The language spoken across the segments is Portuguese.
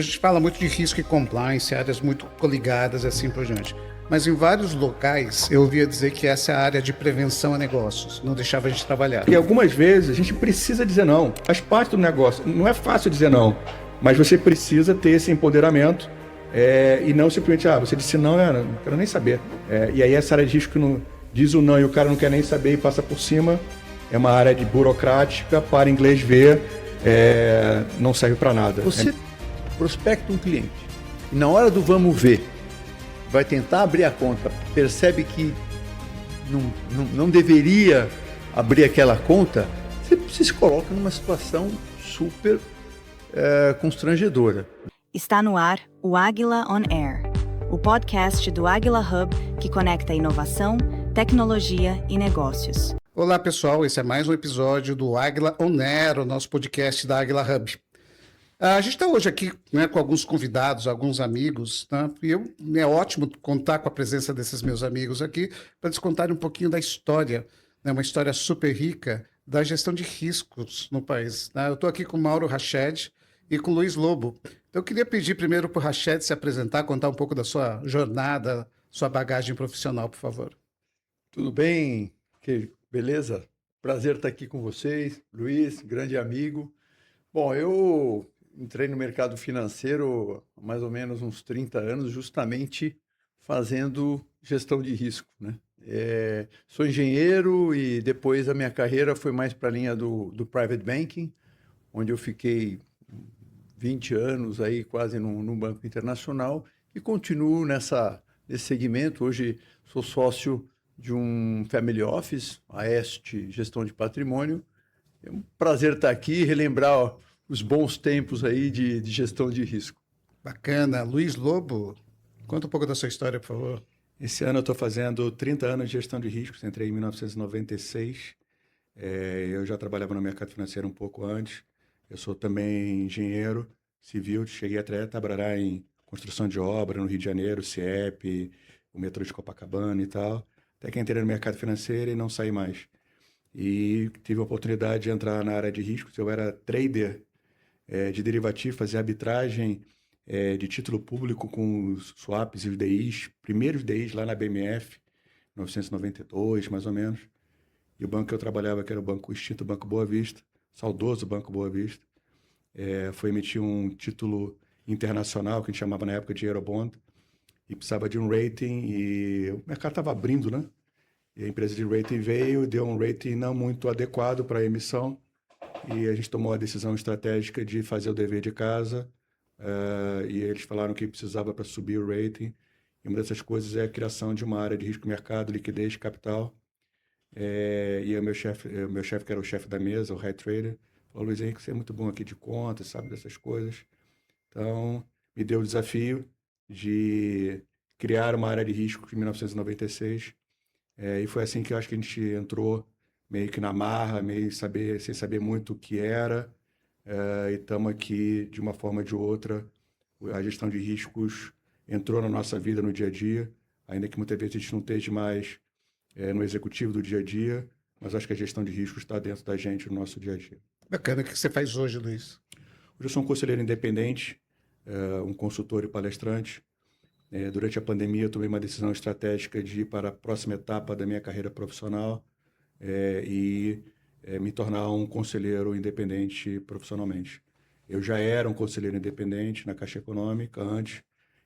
A gente fala muito de risco e compliance, áreas muito coligadas e assim por diante. Mas em vários locais eu ouvia dizer que essa é a área de prevenção a negócios, não deixava a gente trabalhar. E algumas vezes a gente precisa dizer não, faz parte do negócio. Não é fácil dizer não, mas você precisa ter esse empoderamento e não simplesmente, você disse não, eu não quero nem saber. E aí essa área de risco que não diz o não e o cara não quer nem saber e passa por cima, é uma área de burocrática, para inglês ver, não serve para nada. Você prospecta um cliente e na hora do vamos ver, vai tentar abrir a conta, percebe que não deveria abrir aquela conta, você se coloca numa situação super constrangedora. Está no ar o Águila On Air, o podcast do Águila Hub que conecta inovação, tecnologia e negócios. Olá pessoal, esse é mais um episódio do Águila On Air, o nosso podcast da Águila Hub. A gente está hoje aqui, né, com alguns convidados, alguns amigos, tá? E é ótimo contar com a presença desses meus amigos aqui para eles contarem um pouquinho da história, né, uma história super rica da gestão de riscos no país. Tá? Eu estou aqui com o Mauro Rached e com o Luiz Lobo. Então, eu queria pedir primeiro para o Rached se apresentar, contar um pouco da sua jornada, sua bagagem profissional, por favor. Tudo bem? Beleza? Prazer estar aqui com vocês, Luiz, grande amigo. Bom, eu entrei no mercado financeiro há mais ou menos uns 30 anos, justamente fazendo gestão de risco, né? Sou engenheiro e depois a minha carreira foi mais para a linha do private banking, onde eu fiquei 20 anos aí quase num banco internacional e continuo nesse segmento. Hoje sou sócio de um family office, a Est Gestão de Patrimônio. É um prazer estar aqui e relembrar os bons tempos aí de gestão de risco. Bacana. Luiz Lobo, conta um pouco da sua história, por favor. Esse ano eu estou fazendo 30 anos de gestão de riscos, entrei em 1996. Eu já trabalhava no mercado financeiro um pouco antes. Eu sou também engenheiro civil, cheguei até a trabalhar em construção de obra no Rio de Janeiro, CIEP, o metrô de Copacabana e tal. Até que entrei no mercado financeiro e não saí mais. E tive a oportunidade de entrar na área de riscos. Eu era trader de derivativo, fazia arbitragem de título público com os swaps e os DIs, primeiros DIs lá na BMF, 1992, mais ou menos. E o banco que eu trabalhava, que era o extinto Banco Boa Vista, saudoso Banco Boa Vista, foi emitir um título internacional, que a gente chamava na época de Eurobond, e precisava de um rating, e o mercado estava abrindo, né? E a empresa de rating veio, deu um rating não muito adequado para a emissão, e a gente tomou a decisão estratégica de fazer o dever de casa, e eles falaram que precisava para subir o rating. E uma dessas coisas é a criação de uma área de risco mercado, liquidez, capital. E o meu chefe, que era o chefe da mesa, o head trader, falou: Luiz Henrique, você é muito bom aqui de contas, sabe dessas coisas. Então, me deu o desafio de criar uma área de risco em 1996. E foi assim que eu acho que a gente entrou meio que na marra, sem saber muito o que era. E estamos aqui, de uma forma ou de outra, a gestão de riscos entrou na nossa vida no dia a dia, ainda que muitas vezes a gente não esteja mais no executivo do dia a dia, mas acho que a gestão de riscos está dentro da gente, no nosso dia a dia. Bacana. O que você faz hoje, Luiz? Hoje eu sou um conselheiro independente, um consultor e palestrante. Durante a pandemia, eu tomei uma decisão estratégica de ir para a próxima etapa da minha carreira profissional e me tornar um conselheiro independente profissionalmente. Eu já era um conselheiro independente na Caixa Econômica antes,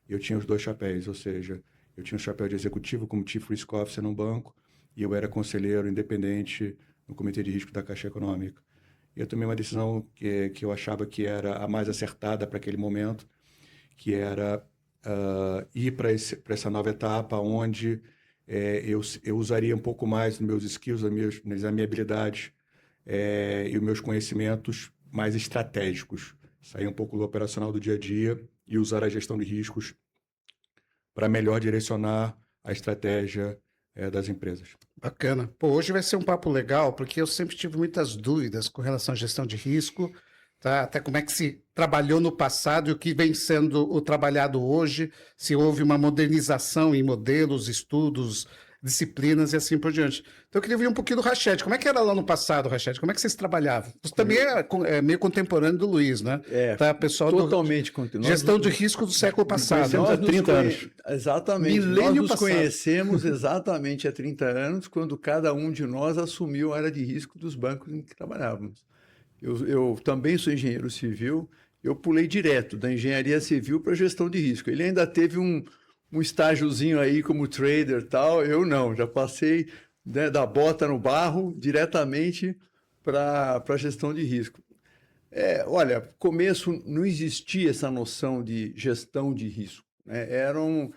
e eu tinha os dois chapéus, ou seja, eu tinha o chapéu de executivo como Chief Risk Officer num banco, e eu era conselheiro independente no Comitê de Risco da Caixa Econômica. E eu tomei uma decisão que eu achava que era a mais acertada para aquele momento, que era ir para essa nova etapa, onde eu usaria um pouco mais os meus skills, as minhas habilidades e os meus conhecimentos mais estratégicos. Sair um pouco do operacional do dia a dia e usar a gestão de riscos para melhor direcionar a estratégia das empresas. Bacana. Pô, hoje vai ser um papo legal, porque eu sempre tive muitas dúvidas com relação à gestão de risco, tá? Até como é que se trabalhou no passado e o que vem sendo trabalhado hoje, se houve uma modernização em modelos, estudos, disciplinas e assim por diante. Então eu queria ouvir um pouquinho do Rached. Como é que era lá no passado, Rached? Como é que vocês trabalhavam? Você também é meio contemporâneo do Luiz, né? Tá, pessoal totalmente gestão de risco do século passado. Nós há 30 anos. Exatamente. Milênio Nós nos passado. conhecemos exatamente há 30 anos, quando cada um de nós assumiu a área de risco dos bancos em que trabalhávamos. Eu também sou engenheiro civil, eu pulei direto da engenharia civil para gestão de risco. Ele ainda teve um estágiozinho aí como trader e tal, eu não, já passei, né, da bota no barro diretamente para gestão de risco. Olha, começo não existia essa noção de gestão de risco, né? Eram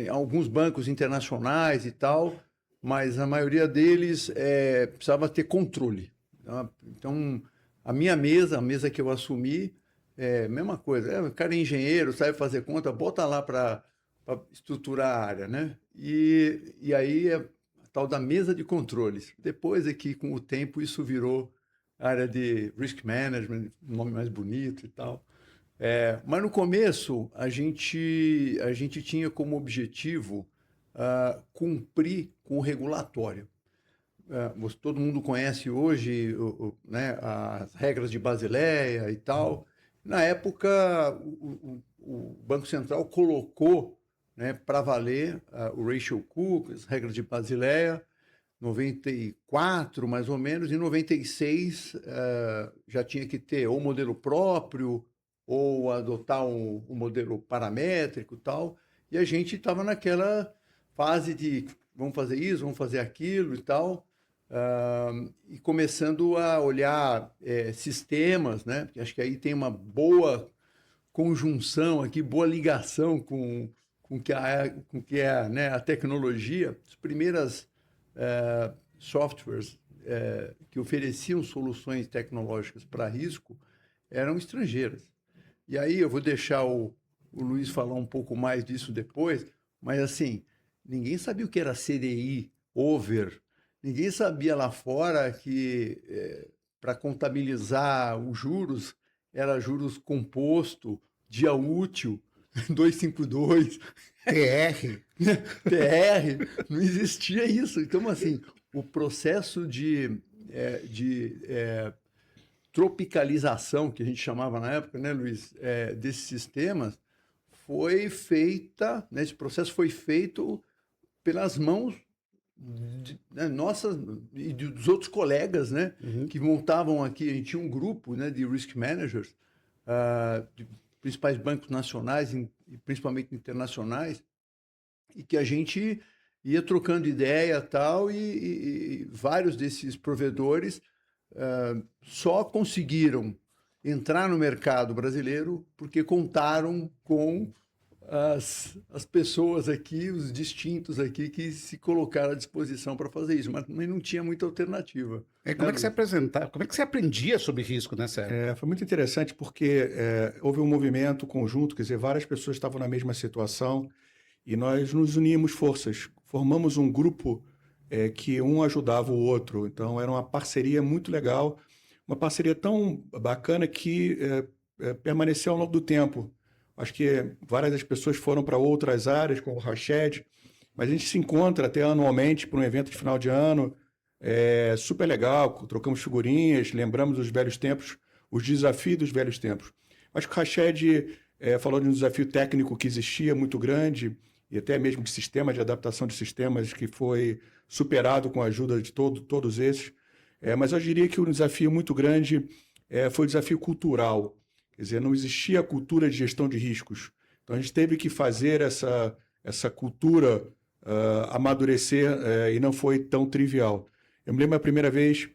alguns bancos internacionais e tal, mas a maioria deles precisava ter controle, tá? Então, a minha mesa, a mesa que eu assumi, mesma coisa. O cara é engenheiro, sabe fazer conta, bota lá para estruturar a área, né? E aí a tal da mesa de controles. Depois é que, com o tempo, isso virou área de risk management, um nome mais bonito e tal. Mas no começo, a gente tinha como objetivo cumprir com o regulatório. Todo mundo conhece hoje né, as regras de Basileia e tal. Na época, o Banco Central colocou, né, para valer o Ratio Cook, as regras de Basileia, 94, mais ou menos. Em 96, já tinha que ter ou modelo próprio ou adotar um modelo paramétrico e tal. E a gente estava naquela fase de vamos fazer isso, vamos fazer aquilo e tal. E começando a olhar sistemas, né? Porque acho que aí tem uma boa conjunção aqui, boa ligação com que é, né, a tecnologia. As primeiras softwares que ofereciam soluções tecnológicas para risco eram estrangeiras. E aí eu vou deixar o Luiz falar um pouco mais disso depois, mas assim, ninguém sabia o que era CDI, over. Ninguém sabia lá fora que para contabilizar os juros, era juros composto, dia útil, 252. TR, não existia isso. Então, assim, o processo de tropicalização, que a gente chamava na época, né, Luiz, desses sistemas, foi feita, né, esse processo foi feito pelas mãos nossas e dos outros colegas, né, que montavam aqui. A gente tinha um grupo, né, de risk managers, de principais bancos nacionais e principalmente internacionais, e que a gente ia trocando ideia tal, e vários desses provedores só conseguiram entrar no mercado brasileiro porque contaram com as pessoas aqui, os distintos aqui, que se colocaram à disposição para fazer isso, mas não tinha muita alternativa. Como é que você apresentava? Como é que você aprendia sobre risco nessa época? Foi muito interessante porque houve um movimento conjunto, quer dizer, várias pessoas estavam na mesma situação e nós nos unimos forças, formamos um grupo que um ajudava o outro, então era uma parceria muito legal, uma parceria tão bacana que permaneceu ao longo do tempo. Acho que várias das pessoas foram para outras áreas, como o Rached, mas a gente se encontra até anualmente para um evento de final de ano, super legal, trocamos figurinhas, lembramos os velhos tempos, os desafios dos velhos tempos. Acho que o Rached falou de um desafio técnico que existia muito grande, e até mesmo de sistema, de adaptação de sistemas, que foi superado com a ajuda de todos esses. Mas eu diria que um desafio muito grande foi o desafio cultural. Quer dizer, não existia a cultura de gestão de riscos. Então, a gente teve que fazer essa cultura amadurecer e não foi tão trivial. Eu me lembro a primeira vez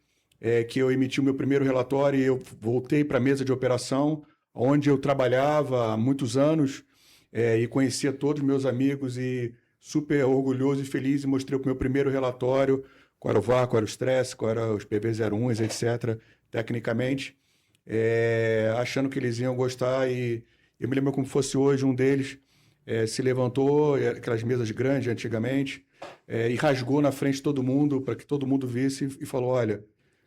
que eu emiti o meu primeiro relatório e eu voltei para a mesa de operação, onde eu trabalhava há muitos anos e conhecia todos os meus amigos e super orgulhoso e feliz, e mostrei o meu primeiro relatório, qual era o VAR, qual era o stress, qual era os PV01, etc., tecnicamente. Achando que eles iam gostar, e eu me lembro como fosse hoje, um deles se levantou, aquelas mesas grandes antigamente, e rasgou na frente de todo mundo, para que todo mundo visse, e falou: olha,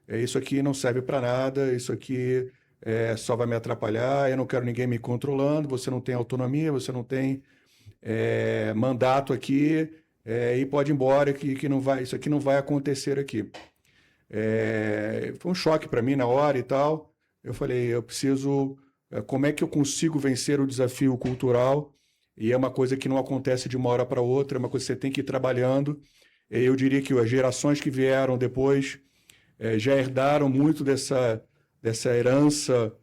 isso aqui não serve para nada, isso aqui só vai me atrapalhar, eu não quero ninguém me controlando, você não tem autonomia, você não tem mandato aqui, e pode ir embora, que não vai, isso aqui não vai acontecer aqui. Foi um choque para mim na hora e tal. Eu falei, eu preciso... Como é que eu consigo vencer o desafio cultural? E é uma coisa que não acontece de uma hora para outra, é uma coisa que você tem que ir trabalhando. Eu diria que as gerações que vieram depois já herdaram muito dessa herança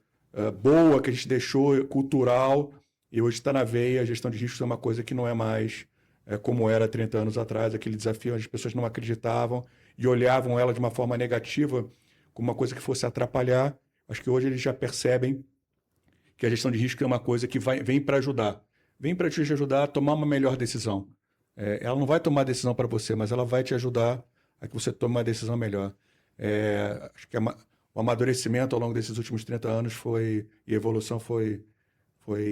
boa que a gente deixou, cultural, e hoje está na veia. A gestão de riscos é uma coisa que não é mais como era 30 anos atrás, aquele desafio onde as pessoas não acreditavam e olhavam ela de uma forma negativa, como uma coisa que fosse atrapalhar. Acho que hoje eles já percebem que a gestão de risco é uma coisa que vem para ajudar. Vem para te ajudar a tomar uma melhor decisão. Ela não vai tomar a decisão para você, mas ela vai te ajudar a que você tome uma decisão melhor. Acho que o amadurecimento ao longo desses últimos 30 anos e a evolução foi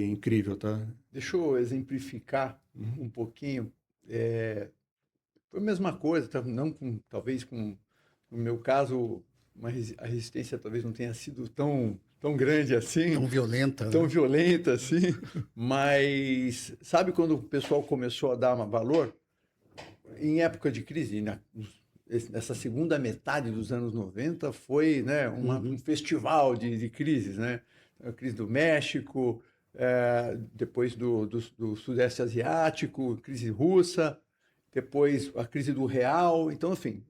incrível, tá? Deixa eu exemplificar um pouquinho. Foi a mesma coisa, talvez no meu caso, a resistência talvez não tenha sido tão grande assim. Tão violenta. Tão né? violenta assim. Mas sabe quando o pessoal começou a dar valor? Em época de crise, nessa segunda metade dos anos 90, foi, né, um festival de crises, né? A crise do México, depois do Sudeste Asiático, crise russa, depois a crise do real. Então, enfim,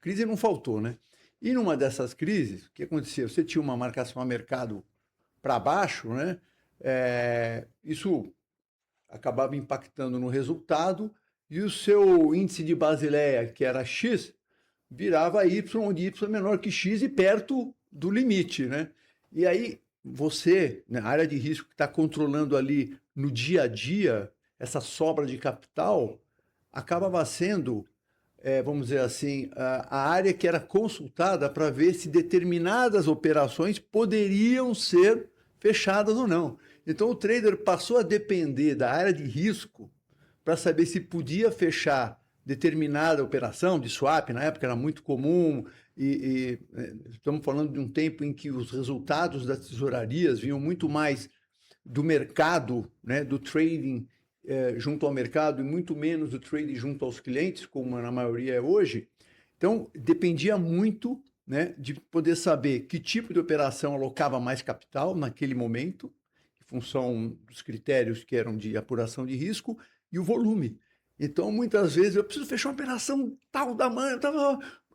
crise não faltou, né? E numa dessas crises, o que acontecia? Você tinha uma marcação a mercado para baixo, né? Isso acabava impactando no resultado e o seu índice de Basileia, que era X, virava Y, onde Y é menor que X e perto do limite, né? E aí você, na área de risco que está controlando ali no dia a dia, essa sobra de capital, acabava sendo... vamos dizer assim, a área que era consultada para ver se determinadas operações poderiam ser fechadas ou não. Então, o trader passou a depender da área de risco para saber se podia fechar determinada operação de swap. Na época era muito comum, e estamos falando de um tempo em que os resultados das tesourarias vinham muito mais do mercado, né, do trading, junto ao mercado, e muito menos do trading junto aos clientes, como na maioria é hoje. Então, dependia muito, né, de poder saber que tipo de operação alocava mais capital naquele momento, em função dos critérios que eram de apuração de risco, e o volume. Então, muitas vezes, eu preciso fechar uma operação tal tamanho,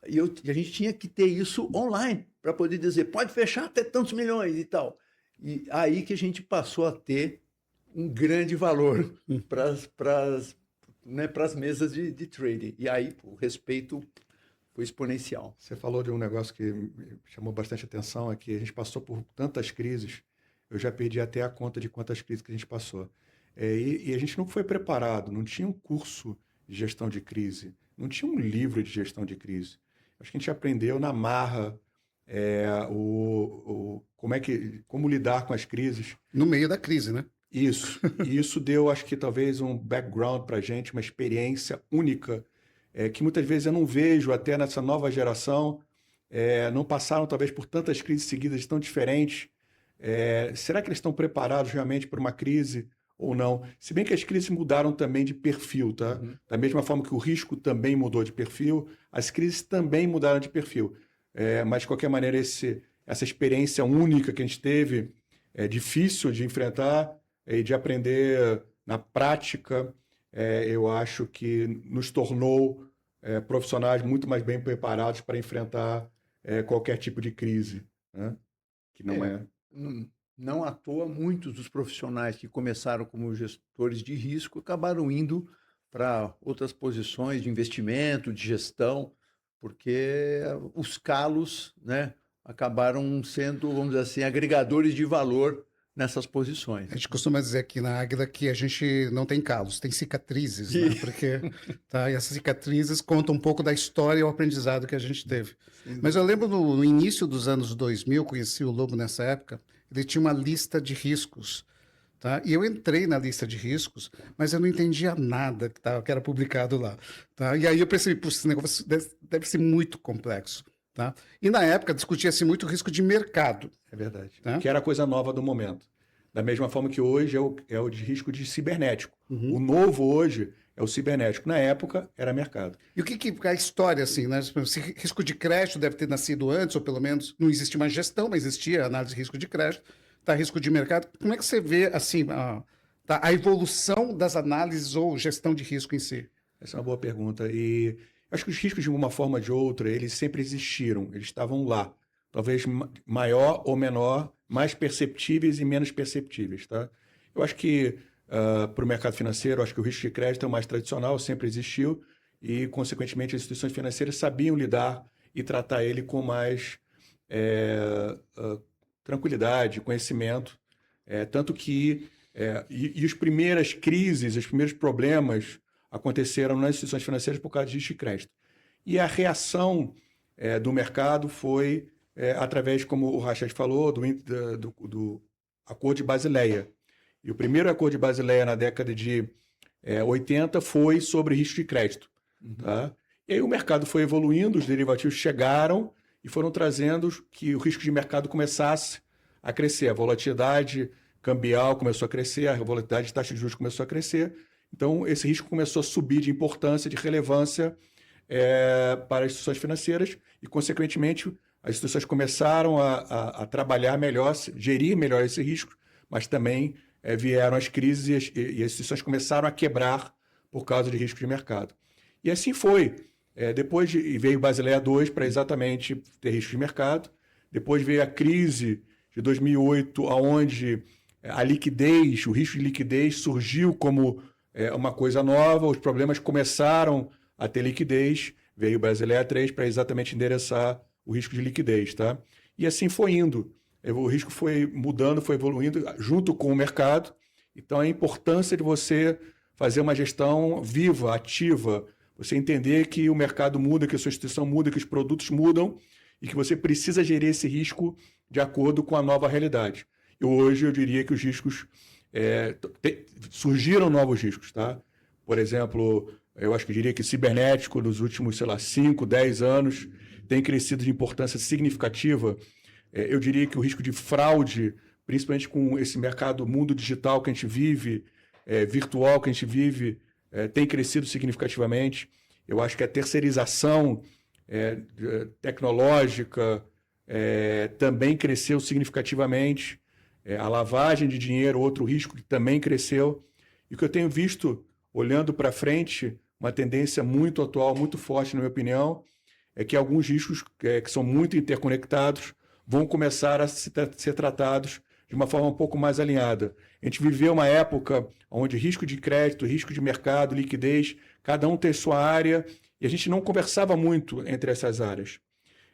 e a gente tinha que ter isso online, para poder dizer, pode fechar até tantos milhões e tal. E aí que a gente passou a ter um grande valor para as mesas de trading. E aí o respeito foi exponencial. Você falou de um negócio que me chamou bastante atenção, é que a gente passou por tantas crises, eu já perdi até a conta de quantas crises que a gente passou. E a gente não foi preparado, não tinha um curso de gestão de crise, não tinha um livro de gestão de crise. Acho que a gente aprendeu na marra como lidar com as crises. No meio da crise, né? Isso. E isso deu, acho que talvez um background para a gente, uma experiência única, que muitas vezes eu não vejo até nessa nova geração. Não passaram talvez por tantas crises seguidas tão diferentes. Será que eles estão preparados realmente para uma crise ou não? Se bem que as crises mudaram também de perfil, tá? Da mesma forma que o risco também mudou de perfil, as crises também mudaram de perfil. Mas, de qualquer maneira, essa experiência única que a gente teve é difícil de enfrentar e de aprender na prática. Eu acho que nos tornou profissionais muito mais bem preparados para enfrentar qualquer tipo de crise, né? Que não é... Não à toa, muitos dos profissionais que começaram como gestores de risco acabaram indo para outras posições de investimento, de gestão, porque os calos, né, acabaram sendo, vamos dizer assim, agregadores de valor nessas posições. A gente costuma dizer aqui na Águila que a gente não tem calos, tem cicatrizes, né? Porque e essas cicatrizes contam um pouco da história e o aprendizado que a gente teve. Sim. Mas eu lembro no início dos anos 2000, conheci o Lobo nessa época, ele tinha uma lista de riscos, tá? E eu entrei na lista de riscos, mas eu não entendia nada que era publicado lá, tá? E aí eu percebi, esse negócio deve ser muito complexo, tá? E na época discutia-se muito o risco de mercado. É verdade. Tá? Que era a coisa nova do momento. Da mesma forma que hoje é o de risco de cibernético. Uhum. O novo hoje é o cibernético. Na época, era mercado. E o que a história, assim, né? Esse risco de crédito deve ter nascido antes, ou pelo menos não existe mais gestão, mas existia análise de risco de crédito, tá? Risco de mercado. Como é que você vê, assim, a evolução das análises ou gestão de risco em si? Essa é uma boa pergunta. E acho que os riscos, de uma forma ou de outra, eles sempre existiram, eles estavam lá. Talvez maior ou menor, mais perceptíveis e menos perceptíveis, tá? Eu acho que, para o mercado financeiro, acho que o risco de crédito é o mais tradicional, sempre existiu, e, consequentemente, as instituições financeiras sabiam lidar e tratar ele com mais tranquilidade, conhecimento. Tanto que as primeiras crises, os primeiros problemas aconteceram nas instituições financeiras por causa de risco de crédito. E a reação do mercado foi através, como o Rachad falou, do Acordo de Basileia. E o primeiro Acordo de Basileia na década de 80 foi sobre risco de crédito. Tá? E aí o mercado foi evoluindo, os derivativos chegaram e foram trazendo que o risco de mercado começasse a crescer. A volatilidade cambial começou a crescer, a volatilidade de taxa de juros começou a crescer. Então, esse risco começou a subir de importância, de relevância para as instituições financeiras e, consequentemente, as instituições começaram a trabalhar melhor, gerir melhor esse risco, mas também vieram as crises e as instituições começaram a quebrar por causa de risco de mercado. E assim foi. Depois veio Basileia II para exatamente ter risco de mercado. Depois veio a crise de 2008, onde a liquidez, o risco de liquidez surgiu como uma coisa nova, os problemas começaram a ter liquidez, veio Basileia III para exatamente endereçar o risco de liquidez, tá? E assim foi indo. O risco foi mudando, foi evoluindo junto com o mercado. Então, a importância de você fazer uma gestão viva, ativa, você entender que o mercado muda, que a sua instituição muda, que os produtos mudam e que você precisa gerir esse risco de acordo com a nova realidade. E hoje eu diria que os riscos surgiram novos riscos, tá? Por exemplo, eu acho que eu diria que cibernético nos últimos, 5, 10 anos tem crescido de importância significativa. Eu diria que o risco de fraude, principalmente com esse mercado, mundo digital que a gente vive, virtual que a gente vive, tem crescido significativamente. Eu acho que a terceirização tecnológica também cresceu significativamente. A lavagem de dinheiro, outro risco que também cresceu. E o que eu tenho visto, olhando para frente, uma tendência muito atual, muito forte, na minha opinião, é que alguns riscos que são muito interconectados vão começar a ser tratados de uma forma um pouco mais alinhada. A gente viveu uma época onde risco de crédito, risco de mercado, liquidez, cada um tem sua área, e a gente não conversava muito entre essas áreas.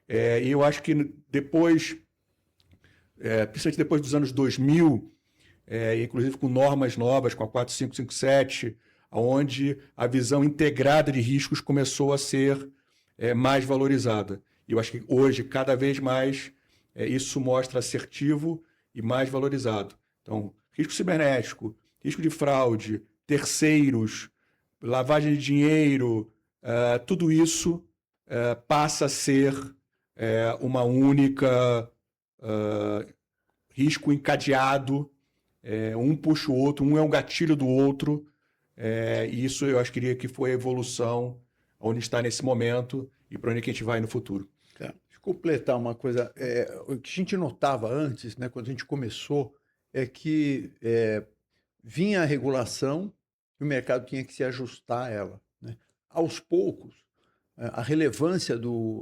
E eu acho que depois, principalmente depois dos anos 2000, inclusive com normas novas, com a 4557, onde a visão integrada de riscos começou a ser mais valorizada. E eu acho que hoje, cada vez mais, isso mostra assertivo e mais valorizado. Então, risco cibernético, risco de fraude, terceiros, lavagem de dinheiro, tudo isso passa a ser uma única risco encadeado, um puxa o outro, um é um gatilho do outro, e isso eu acho que foi a evolução onde está nesse momento e para onde que a gente vai no futuro. Deixa eu completar uma coisa. O que a gente notava antes, né, quando a gente começou, é que vinha a regulação e o mercado tinha que se ajustar a ela, né? Aos poucos, a relevância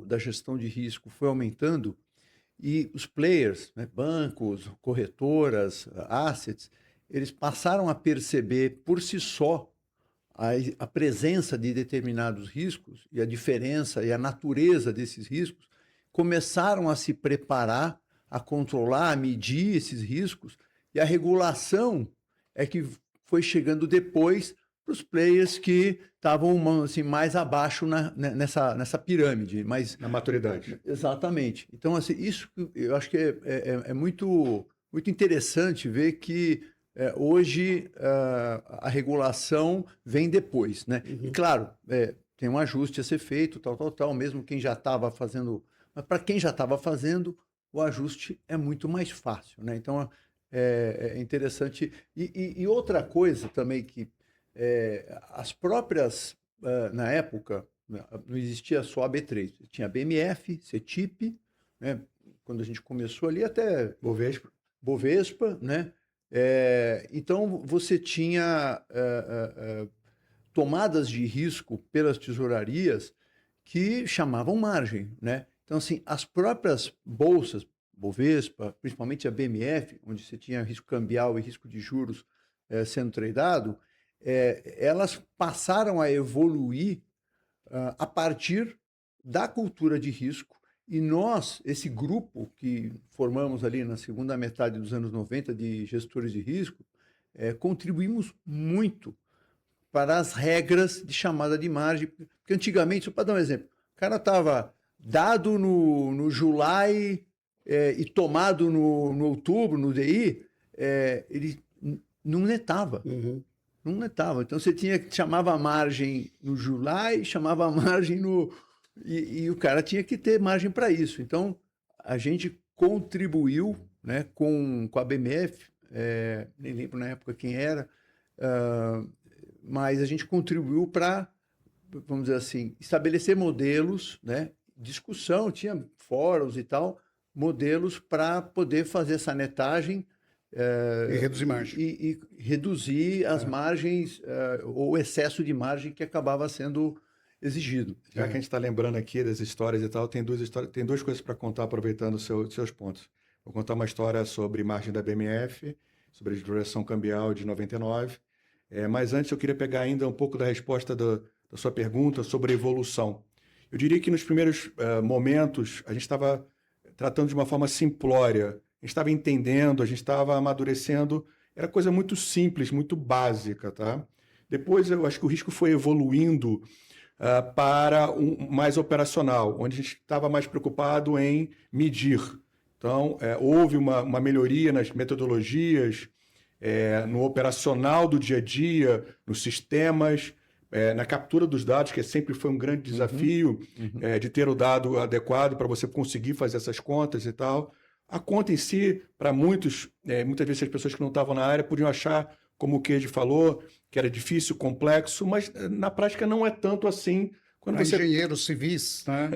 da gestão de risco foi aumentando e os players, né, bancos, corretoras, assets, eles passaram a perceber por si só a presença de determinados riscos e a diferença e a natureza desses riscos, começaram a se preparar, a controlar, a medir esses riscos, e a regulação é que foi chegando depois para os players que estavam assim, mais abaixo nessa pirâmide. Na maturidade. Exatamente. Então, assim, isso eu acho que é muito, muito interessante ver que hoje a regulação vem depois, né? Uhum. E claro, tem um ajuste a ser feito, tal, mesmo quem já estava fazendo. Mas para quem já estava fazendo, o ajuste é muito mais fácil, né? Então, é interessante. E outra coisa também que as próprias, na época, não existia só a B3, tinha a BMF, CETIP, né? Quando a gente começou ali até Bovespa, né? Então você tinha tomadas de risco pelas tesourarias que chamavam margem, né? Então, assim, as próprias bolsas, Bovespa, principalmente a BMF, onde você tinha risco cambial e risco de juros sendo tradado, elas passaram a evoluir a partir da cultura de risco. E nós, esse grupo que formamos ali na segunda metade dos anos 90 de gestores de risco, contribuímos muito para as regras de chamada de margem. Porque antigamente, só para dar um exemplo, o cara estava dado no July e tomado no outubro, no DI, ele não netava. Uhum. Não netava. Então você chamava a margem no July, chamava a margem no... E o cara tinha que ter margem para isso. Então a gente contribuiu, né, com a BMF, nem lembro na época quem era, mas a gente contribuiu para, vamos dizer assim, estabelecer modelos, né, discussão, tinha fóruns e tal, modelos para poder fazer essa netagem E reduzir margem. e reduzir as margens ou o excesso de margem que acabava sendo exigido. Já que a gente está lembrando aqui das histórias e tal, tem duas coisas para contar, aproveitando os seus pontos. Vou contar uma história sobre margem da BMF, sobre a desvalorização cambial de 99. Mas antes eu queria pegar ainda um pouco da resposta da sua pergunta sobre evolução. Eu diria que nos primeiros momentos a gente estava tratando de uma forma simplória, a gente estava entendendo, a gente estava amadurecendo, era coisa muito simples, muito básica, tá? Depois eu acho que o risco foi evoluindo para mais operacional, onde a gente estava mais preocupado em medir. Então, houve uma melhoria nas metodologias, no operacional do dia a dia, nos sistemas, na captura dos dados, que sempre foi um grande desafio, de ter o dado adequado para você conseguir fazer essas contas e tal. A conta em si, para muitas vezes as pessoas que não estavam na área podiam achar, como o Keide falou, que era difícil, complexo, mas na prática não é tanto assim. Quando você... Engenheiros civis, né?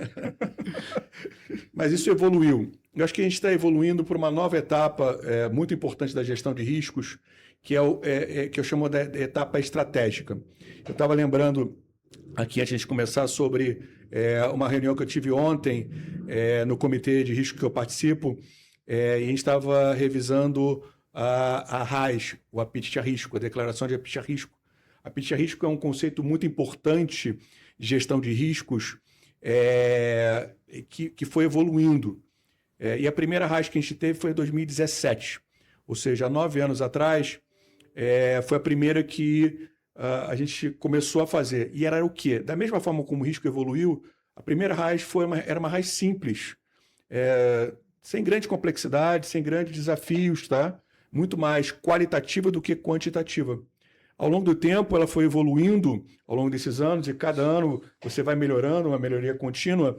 Mas isso evoluiu. Eu acho que a gente está evoluindo por uma nova etapa muito importante da gestão de riscos, que que eu chamo de etapa estratégica. Eu estava lembrando aqui, antes de começar, sobre uma reunião que eu tive ontem no comitê de risco que eu participo, e a gente estava revisando a RAS, o apetite a risco, a declaração de apetite a risco. Apetite a risco é um conceito muito importante de gestão de riscos que foi evoluindo. E a primeira RAS que a gente teve foi em 2017, ou seja, há 9 anos atrás, foi a primeira que a gente começou a fazer. E era o quê? Da mesma forma como o risco evoluiu, a primeira RAS era uma RAS simples, sem grande complexidade, sem grandes desafios, tá? Muito mais qualitativa do que quantitativa. Ao longo do tempo, ela foi evoluindo ao longo desses anos, e cada ano você vai melhorando, uma melhoria contínua.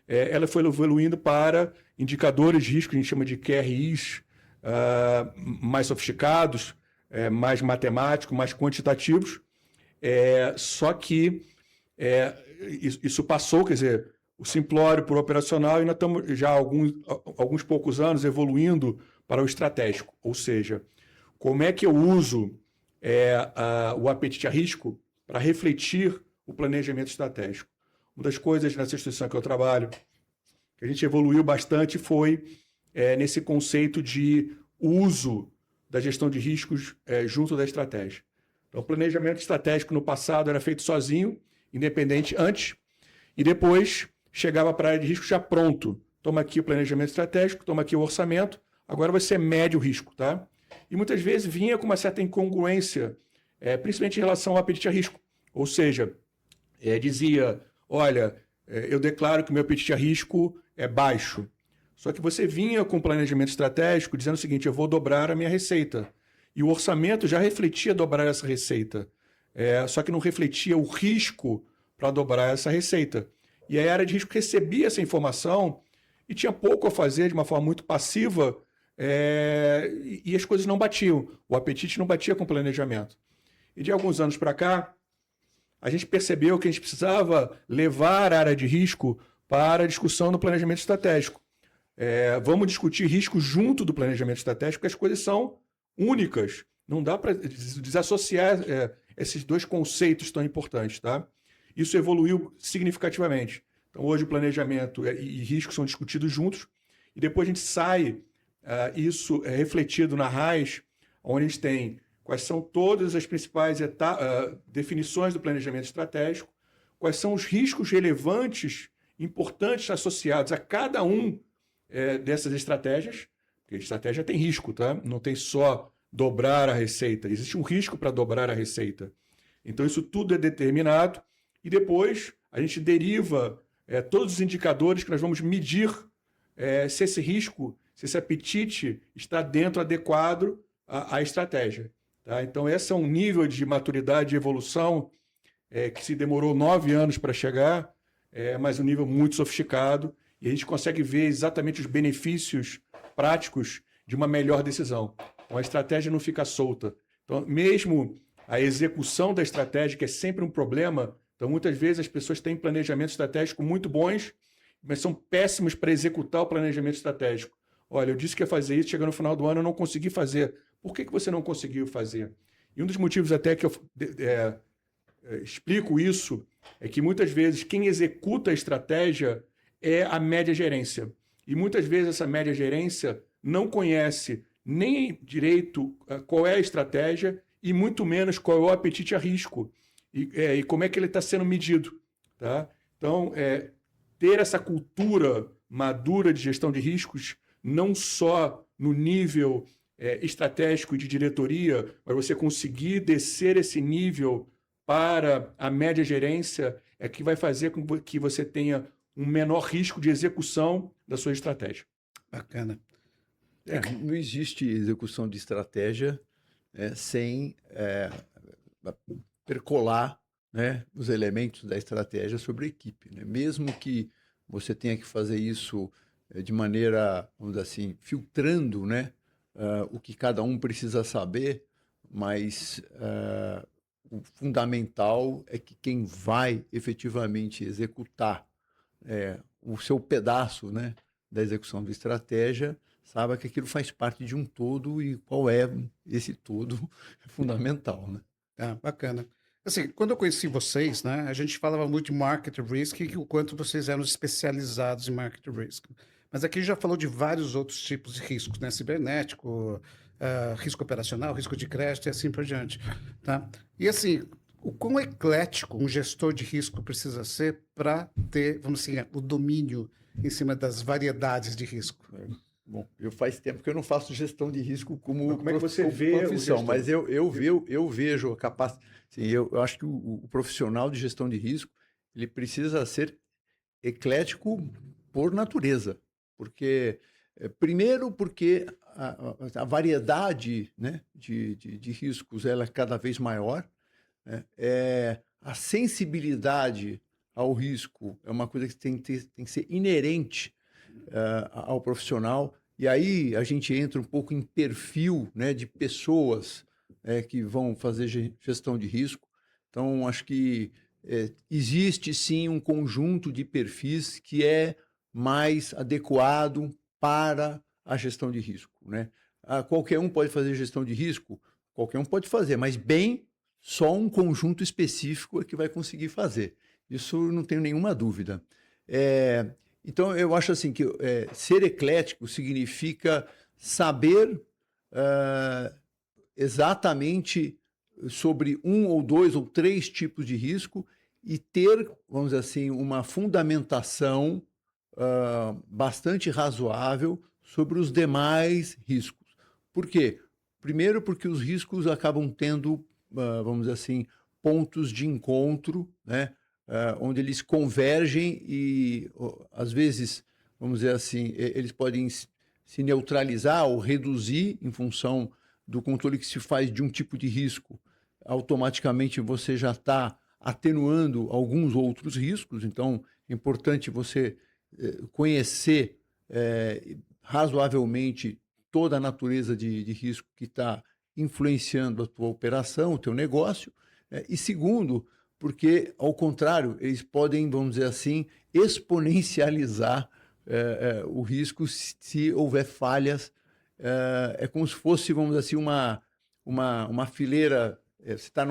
Ela foi evoluindo para indicadores de risco, a gente chama de QRIs, mais sofisticados, mais matemáticos, mais quantitativos. Só que isso passou, quer dizer, o simplório por operacional, e nós estamos já há alguns poucos anos evoluindo para o estratégico. Ou seja, como é que eu uso o apetite a risco para refletir o planejamento estratégico. Uma das coisas nessa instituição que eu trabalho, que a gente evoluiu bastante, foi nesse conceito de uso da gestão de riscos junto da estratégia. Então, o planejamento estratégico no passado era feito sozinho, independente, antes, e depois chegava para a área de risco já pronto. Toma aqui o planejamento estratégico, toma aqui o orçamento, agora você mede o risco, tá? E muitas vezes vinha com uma certa incongruência, principalmente em relação ao apetite a risco. Ou seja, dizia, olha, eu declaro que o meu apetite a risco é baixo. Só que você vinha com um planejamento estratégico dizendo o seguinte, eu vou dobrar a minha receita. E o orçamento já refletia dobrar essa receita. Só que não refletia o risco para dobrar essa receita. E a área de risco recebia essa informação e tinha pouco a fazer de uma forma muito passiva e as coisas não batiam. O apetite não batia com o planejamento. E de alguns anos para cá, a gente percebeu que a gente precisava levar a área de risco para a discussão do planejamento estratégico. Vamos discutir risco junto do planejamento estratégico, porque as coisas são únicas. Não dá para desassociar esses dois conceitos tão importantes. Tá? Isso evoluiu significativamente. Então, hoje, o planejamento e risco são discutidos juntos, e depois a gente sai, isso é refletido na RAIS, onde a gente tem quais são todas as principais definições do planejamento estratégico, quais são os riscos relevantes, importantes associados a cada dessas estratégias, porque a estratégia tem risco, tá? Não tem só dobrar a receita, existe um risco para dobrar a receita. Então, isso tudo é determinado e depois a gente deriva todos os indicadores que nós vamos medir se esse risco, se esse apetite está adequado à estratégia. Tá? Então, esse é um nível de maturidade e evolução que se demorou 9 anos para chegar, mas um nível muito sofisticado, e a gente consegue ver exatamente os benefícios práticos de uma melhor decisão. Então, a estratégia não fica solta. Então, mesmo a execução da estratégia, que é sempre um problema, então, muitas vezes as pessoas têm planejamento estratégico muito bons, mas são péssimos para executar o planejamento estratégico. Olha, eu disse que ia fazer isso, chegando no final do ano eu não consegui fazer. Por que você não conseguiu fazer? E um dos motivos até que eu explico isso é que muitas vezes quem executa a estratégia é a média gerência. E muitas vezes essa média gerência não conhece nem direito qual é a estratégia e muito menos qual é o apetite a risco e como é que ele está sendo medido. Tá? Então, ter essa cultura madura de gestão de riscos, não só no nível estratégico e de diretoria, mas você conseguir descer esse nível para a média gerência é que vai fazer com que você tenha um menor risco de execução da sua estratégia. Bacana. Não existe execução de estratégia sem percolar, né, os elementos da estratégia sobre a equipe. Né? Mesmo que você tenha que fazer isso de maneira, vamos dizer assim, filtrando, né, o que cada um precisa saber, mas o fundamental é que quem vai efetivamente executar o seu pedaço, né, da execução da estratégia saiba que aquilo faz parte de um todo e qual é esse todo fundamental, né? Bacana. Assim, quando eu conheci vocês, né, a gente falava muito de market risk e o quanto vocês eram especializados em market risk. Mas aqui já falou de vários outros tipos de riscos, né? Cibernético, risco operacional, risco de crédito e assim por diante. Tá? E assim, o quão eclético um gestor de risco precisa ser para ter, vamos dizer, o domínio em cima das variedades de risco? Bom, faz tempo que eu não faço gestão de risco como é que você vê profissão, mas eu vejo a capacidade. Assim, eu acho que o profissional de gestão de risco ele precisa ser eclético por natureza, porque primeiro porque a variedade, né, de riscos ela é cada vez maior, né? A sensibilidade ao risco é uma coisa que tem que ser inerente ao profissional. E aí a gente entra um pouco em perfil, né, de pessoas que vão fazer gestão de risco. Então, acho que existe sim um conjunto de perfis que é mais adequado para a gestão de risco, né? Qualquer um pode fazer gestão de risco? Qualquer um pode fazer, mas bem, só um conjunto específico é que vai conseguir fazer. Isso não tenho nenhuma dúvida. Então, eu acho assim que ser eclético significa saber exatamente sobre 1 ou 2 ou 3 tipos de risco e ter, vamos dizer assim, uma fundamentação bastante razoável sobre os demais riscos. Por quê? Primeiro, porque os riscos acabam tendo, vamos dizer assim, pontos de encontro, né? Onde eles convergem e, às vezes, vamos dizer assim, eles podem se neutralizar ou reduzir em função do controle que se faz de um tipo de risco. Automaticamente você já está atenuando alguns outros riscos, então é importante você conhecer razoavelmente toda a natureza de risco que está influenciando a tua operação, o teu negócio, e segundo, porque, ao contrário, eles podem, vamos dizer assim, exponencializar o risco se houver falhas. É como se fosse, vamos dizer assim, uma fileira. Você está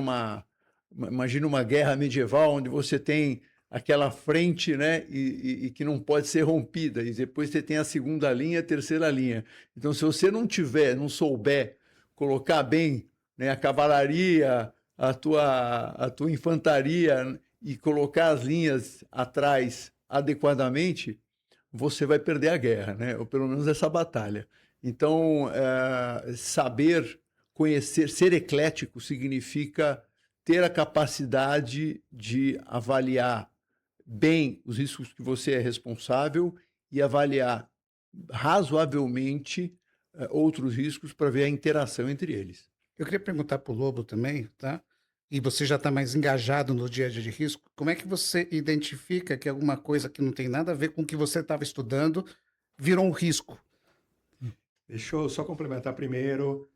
imagina uma guerra medieval onde você tem aquela frente, né, e que não pode ser rompida, e depois você tem a segunda linha, a terceira linha. Então, se você não souber colocar bem, né, a cavalaria, a tua infantaria e colocar as linhas atrás adequadamente, você vai perder a guerra, né, ou pelo menos essa batalha. Então, saber, conhecer, ser eclético significa ter a capacidade de avaliar bem os riscos que você é responsável e avaliar razoavelmente outros riscos para ver a interação entre eles. Eu queria perguntar para o Lobo também, tá? E você já está mais engajado no dia a dia de risco, como é que você identifica que alguma coisa que não tem nada a ver com o que você estava estudando virou um risco? Deixa eu só complementar primeiro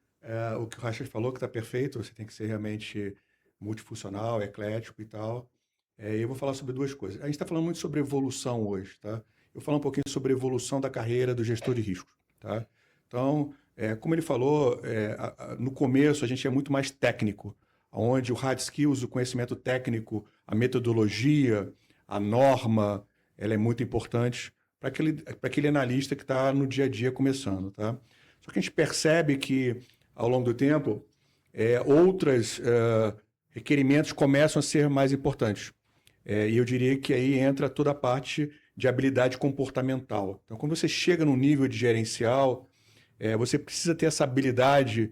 o que o Rachel falou, que está perfeito, você tem que ser realmente multifuncional, eclético e tal. Eu vou falar sobre duas coisas. A gente está falando muito sobre evolução hoje, tá? Eu vou falar um pouquinho sobre a evolução da carreira do gestor de risco, tá? Então, como ele falou, no começo a gente é muito mais técnico, onde o hard skills, o conhecimento técnico, a metodologia, a norma, ela é muito importante para aquele analista que está no dia a dia começando, tá? Só que a gente percebe que, ao longo do tempo, outros requerimentos começam a ser mais importantes. E eu diria que aí entra toda a parte de habilidade comportamental. Então, quando você chega no nível de gerencial, você precisa ter essa habilidade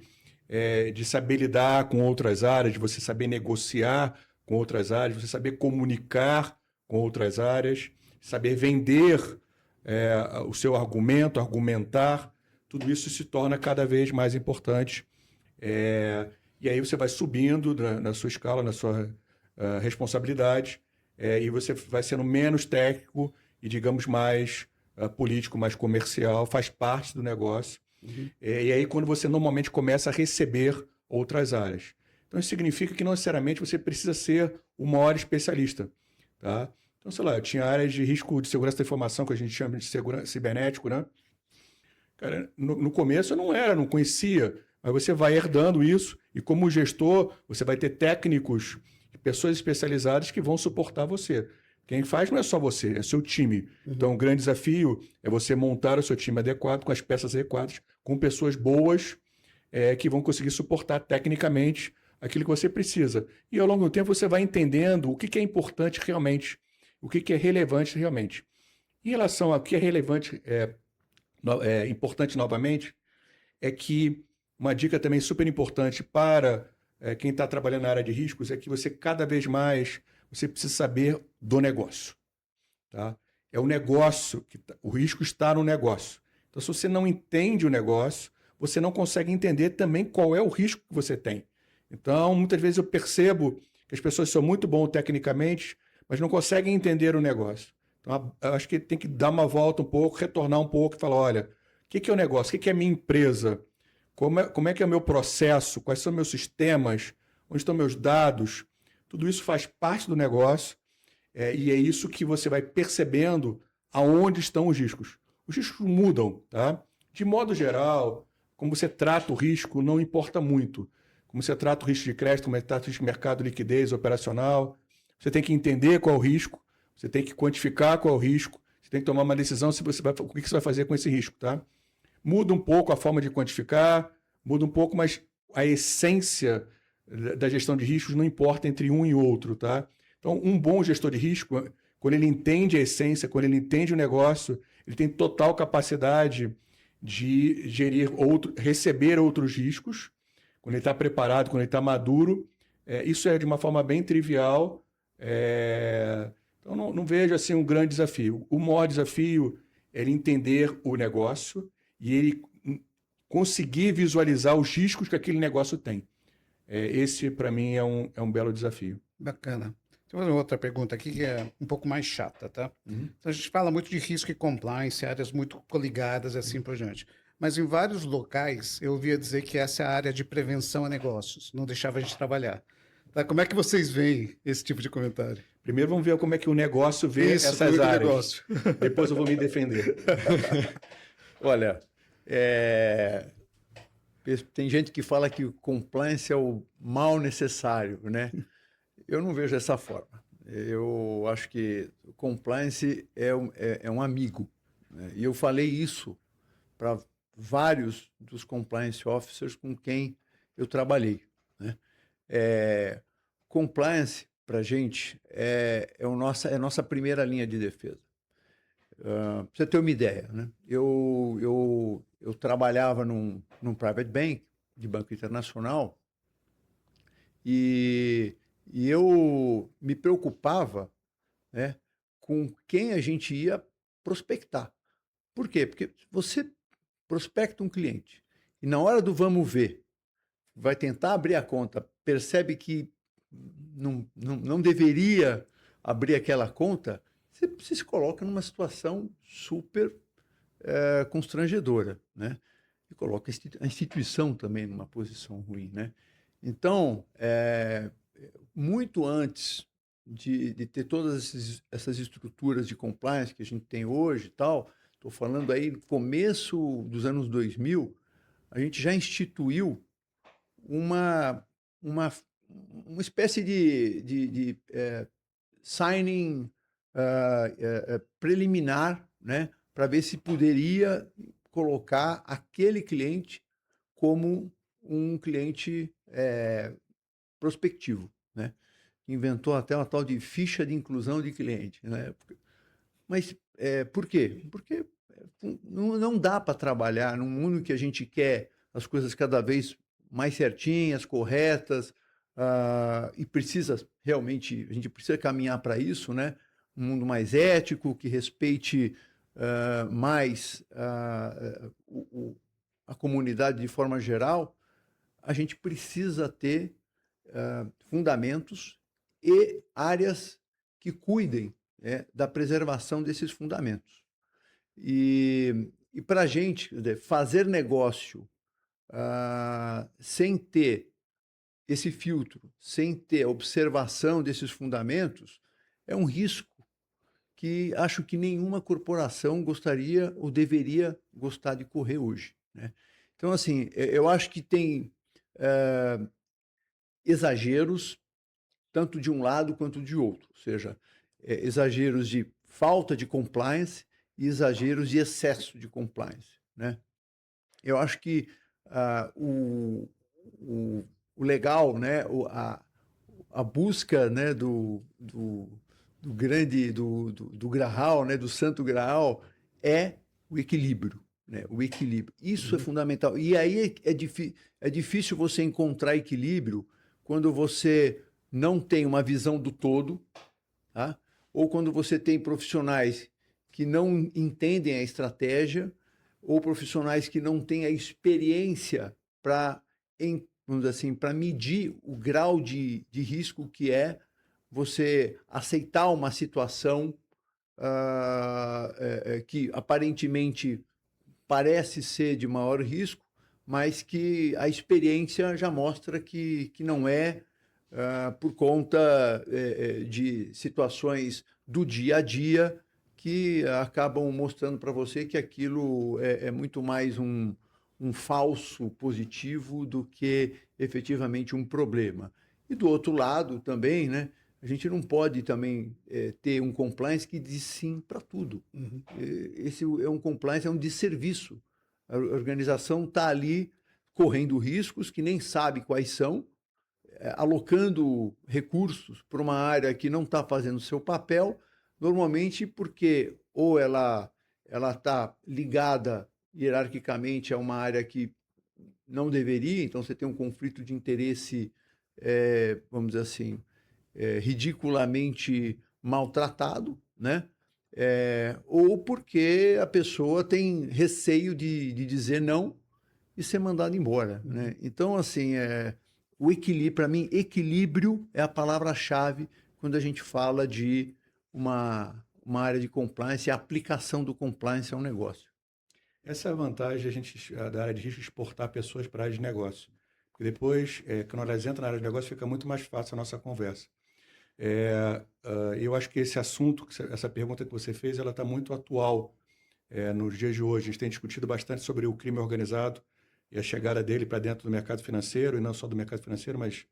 de saber lidar com outras áreas, de você saber negociar com outras áreas, você saber comunicar com outras áreas, saber vender o seu argumento, argumentar. Tudo isso se torna cada vez mais importante. E aí você vai subindo na sua escala, na sua responsabilidade, e você vai sendo menos técnico e, digamos, mais político, mais comercial, faz parte do negócio. Uhum. E aí quando você normalmente começa a receber outras áreas. Então isso significa que não necessariamente você precisa ser o maior especialista, tá? Então, sei lá, eu tinha áreas de risco de segurança da informação, que a gente chama de segurança cibernético, né? Cara, no começo eu não conhecia, mas você vai herdando isso e como gestor você vai ter técnicos, pessoas especializadas que vão suportar você. Quem faz não é só você, é seu time. Uhum. Então, o grande desafio é você montar o seu time adequado, com as peças adequadas, com pessoas boas que vão conseguir suportar tecnicamente aquilo que você precisa. E ao longo do tempo você vai entendendo o que é importante realmente, o que é relevante realmente. Em relação ao que é relevante, importante novamente, é que uma dica também super importante para quem está trabalhando na área de riscos é que você cada vez mais você precisa saber do negócio, tá? É o negócio, o risco está no negócio. Então, se você não entende o negócio, você não consegue entender também qual é o risco que você tem. Então, muitas vezes eu percebo que as pessoas são muito boas tecnicamente, mas não conseguem entender o negócio. Então, eu acho que tem que dar uma volta um pouco, retornar um pouco e falar, olha, o que é o negócio? O que é a minha empresa? Como é que é o meu processo? Quais são meus sistemas? Onde estão meus dados? Tudo isso faz parte do negócio e é isso que você vai percebendo aonde estão os riscos. Os riscos mudam, tá? De modo geral, como você trata o risco não importa muito. Como você trata o risco de crédito, como você trata o risco de mercado, liquidez, operacional. Você tem que entender qual é o risco, você tem que quantificar qual é o risco, você tem que tomar uma decisão se você o que você vai fazer com esse risco, tá? Muda um pouco a forma de quantificar, muda um pouco, mas a essência da gestão de riscos não importa entre um e outro, tá? Então, um bom gestor de risco, quando ele entende a essência, quando ele entende o negócio, ele tem total capacidade de receber outros riscos, quando ele está preparado, quando ele está maduro. Isso é de uma forma bem trivial. Então, não vejo assim um grande desafio. O maior desafio é ele entender o negócio e ele conseguir visualizar os riscos que aquele negócio tem. Esse, para mim, é um belo desafio. Bacana. Tem uma outra pergunta aqui que é um pouco mais chata, tá? Uhum. Então, a gente fala muito de risco e compliance, áreas muito coligadas, assim por diante. mas em vários locais eu ouvia dizer que essa é a área de prevenção a negócios, não deixava a gente trabalhar. Tá, como é que vocês veem esse tipo de comentário? Primeiro vamos ver como é que o negócio vê Isso, essas como é que o áreas. negócio. Depois eu vou me defender. Olha, tem gente que fala que o compliance é o mal necessário, né? Eu não vejo dessa forma. Eu acho que o compliance é um amigo, né? E eu falei isso para vários dos compliance officers com quem eu trabalhei, né? Compliance, para a gente, é a nossa primeira linha de defesa. Pra você ter uma ideia, né? Eu trabalhava num private bank, de banco internacional, e eu me preocupava, né, com quem a gente ia prospectar. Por quê? Porque você prospecta um cliente e na hora do vamos ver, vai tentar abrir a conta, percebe que não deveria abrir aquela conta, você se coloca numa situação super constrangedora, né? E coloca a instituição também numa posição ruim, né? Então, muito antes de ter todas essas estruturas de compliance que a gente tem hoje e tal, estou falando aí no começo dos anos 2000, a gente já instituiu uma espécie de signing preliminar, né, para ver se poderia colocar aquele cliente como um cliente prospectivo, né? Inventou até uma tal de ficha de inclusão de cliente, né? Mas por quê? Porque não dá para trabalhar num mundo que a gente quer as coisas cada vez mais certinhas, corretas, e precisa realmente, a gente precisa caminhar para isso, né? Um mundo mais ético, que respeite mais a comunidade de forma geral. A gente precisa ter fundamentos e áreas que cuidem da preservação desses fundamentos. E para a gente, fazer negócio sem ter esse filtro, sem ter a observação desses fundamentos, é um risco que acho que nenhuma corporação gostaria ou deveria gostar de correr hoje, né? Então, assim, eu acho que tem exageros, tanto de um lado quanto de outro, ou seja, exageros de falta de compliance e exageros de excesso de compliance, né? Eu acho que o legal, né, a busca, né, do grande, do Graal, né, do Santo Graal, é o equilíbrio, né? O equilíbrio. Isso é fundamental. E aí é difícil você encontrar equilíbrio quando você não tem uma visão do todo, tá? Ou quando você tem profissionais que não entendem a estratégia, ou profissionais que não têm a experiência para, vamos dizer assim, para medir o grau de risco que é você aceitar uma situação que aparentemente parece ser de maior risco, mas que a experiência já mostra que não é, por conta de situações do dia a dia que acabam mostrando para você que aquilo é muito mais um falso positivo do que efetivamente um problema. E do outro lado também, né, a gente não pode também ter um compliance que diz sim para tudo. Uhum. Esse é um compliance, é um desserviço. A organização está ali correndo riscos que nem sabe quais são, alocando recursos para uma área que não está fazendo o seu papel, normalmente porque ou ela está ligada hierarquicamente a uma área que não deveria, então você tem um conflito de interesse, vamos dizer assim, ridiculamente maltratado, né? Ou porque a pessoa tem receio de dizer não e ser mandado embora, né? Então, assim, o equilíbrio, para mim, equilíbrio é a palavra-chave quando a gente fala de uma área de compliance e a aplicação do compliance a um negócio. Essa é a vantagem da área de risco exportar pessoas para a área de negócio. Porque depois, quando elas entram na área de negócio, fica muito mais fácil a nossa conversa. Eu acho que esse assunto, essa pergunta que você fez, ela está muito atual nos dias de hoje. A gente tem discutido bastante sobre o crime organizado e a chegada dele para dentro do mercado financeiro, e não só do mercado financeiro, mas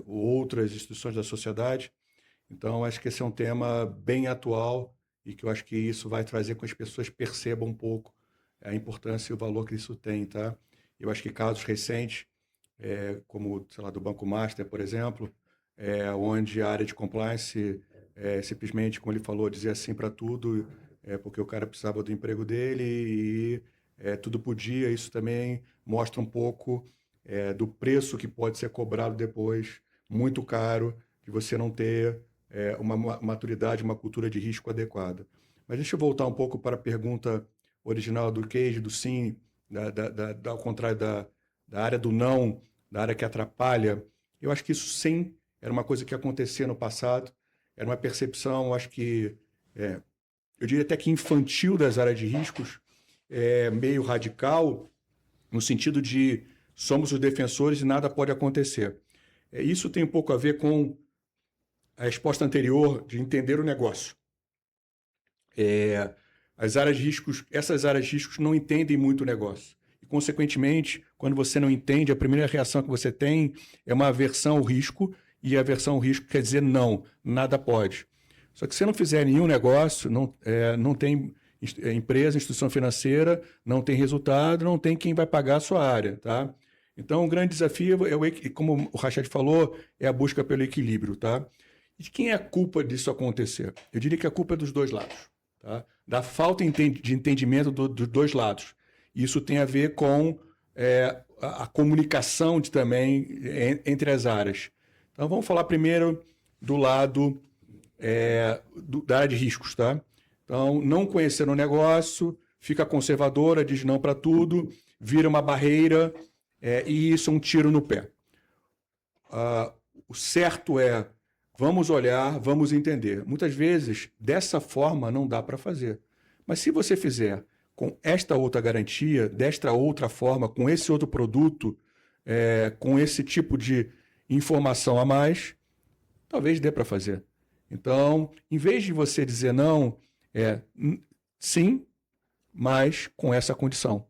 outras instituições da sociedade. Então, acho que esse é um tema bem atual e que eu acho que isso vai trazer com que as pessoas percebam um pouco a importância e o valor que isso tem, tá? Eu acho que casos recentes, como, sei lá, do Banco Master, por exemplo, onde a área de compliance simplesmente, como ele falou, dizia sim para tudo, porque o cara precisava do emprego dele e tudo podia. Isso também mostra um pouco do preço que pode ser cobrado depois, muito caro, de você não ter uma maturidade, uma cultura de risco adequada. Mas deixa eu voltar um pouco para a pergunta original do Cage, do sim, ao contrário da área do não, da área que atrapalha. Eu acho que isso sim era uma coisa que acontecia no passado, era uma percepção, acho que, eu diria até que infantil das áreas de riscos, meio radical, no sentido de somos os defensores e nada pode acontecer. Isso tem um pouco a ver com a resposta anterior de entender o negócio. Essas áreas de riscos não entendem muito o negócio. E, consequentemente, quando você não entende, a primeira reação que você tem é uma aversão ao risco, e a aversão ao risco quer dizer não, nada pode. Só que se você não fizer nenhum negócio, não tem empresa, instituição financeira, não tem resultado, não tem quem vai pagar a sua área, tá? Então, o grande desafio, como o Rachad falou, é a busca pelo equilíbrio, tá? E de quem é a culpa disso acontecer? Eu diria que a culpa é dos dois lados, tá? Da falta de entendimento dos dois lados. Isso tem a ver com a comunicação também entre as áreas. Então, vamos falar primeiro do lado da área de riscos, tá? Então, não conhecer o negócio, fica conservadora, diz não para tudo, vira uma barreira, e isso é um tiro no pé. O certo vamos olhar, vamos entender. Muitas vezes, dessa forma, não dá para fazer. Mas se você fizer com esta outra garantia, desta outra forma, com esse outro produto, com esse tipo de informação a mais, talvez dê para fazer. Então, em vez de você dizer não, sim, mas com essa condição.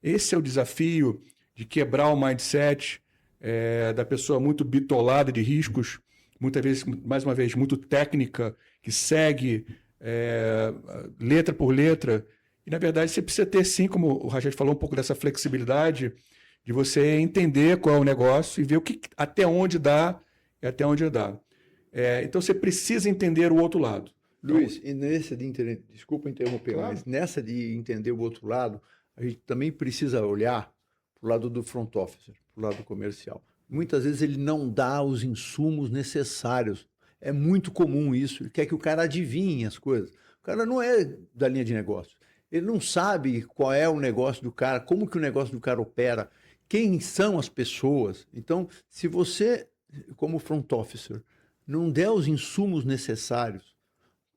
Esse é o desafio de quebrar o mindset da pessoa muito bitolada de riscos, muitas vezes, mais uma vez, muito técnica, que segue letra por letra. E, na verdade, você precisa ter, sim, como o Rachad falou, um pouco dessa flexibilidade de você entender qual é o negócio e ver até onde dá e até onde dá. Então, você precisa entender o outro lado. Luiz, e desculpa interromper, Claro. Mas nessa de entender o outro lado, a gente também precisa olhar para o lado do front officer, para o lado comercial. Muitas vezes ele não dá os insumos necessários. É muito comum isso. Ele quer que o cara adivinhe as coisas. O cara não é da linha de negócio. Ele não sabe qual é o negócio do cara, como que o negócio do cara opera, quem são as pessoas. Então, se você, como front officer, não der os insumos necessários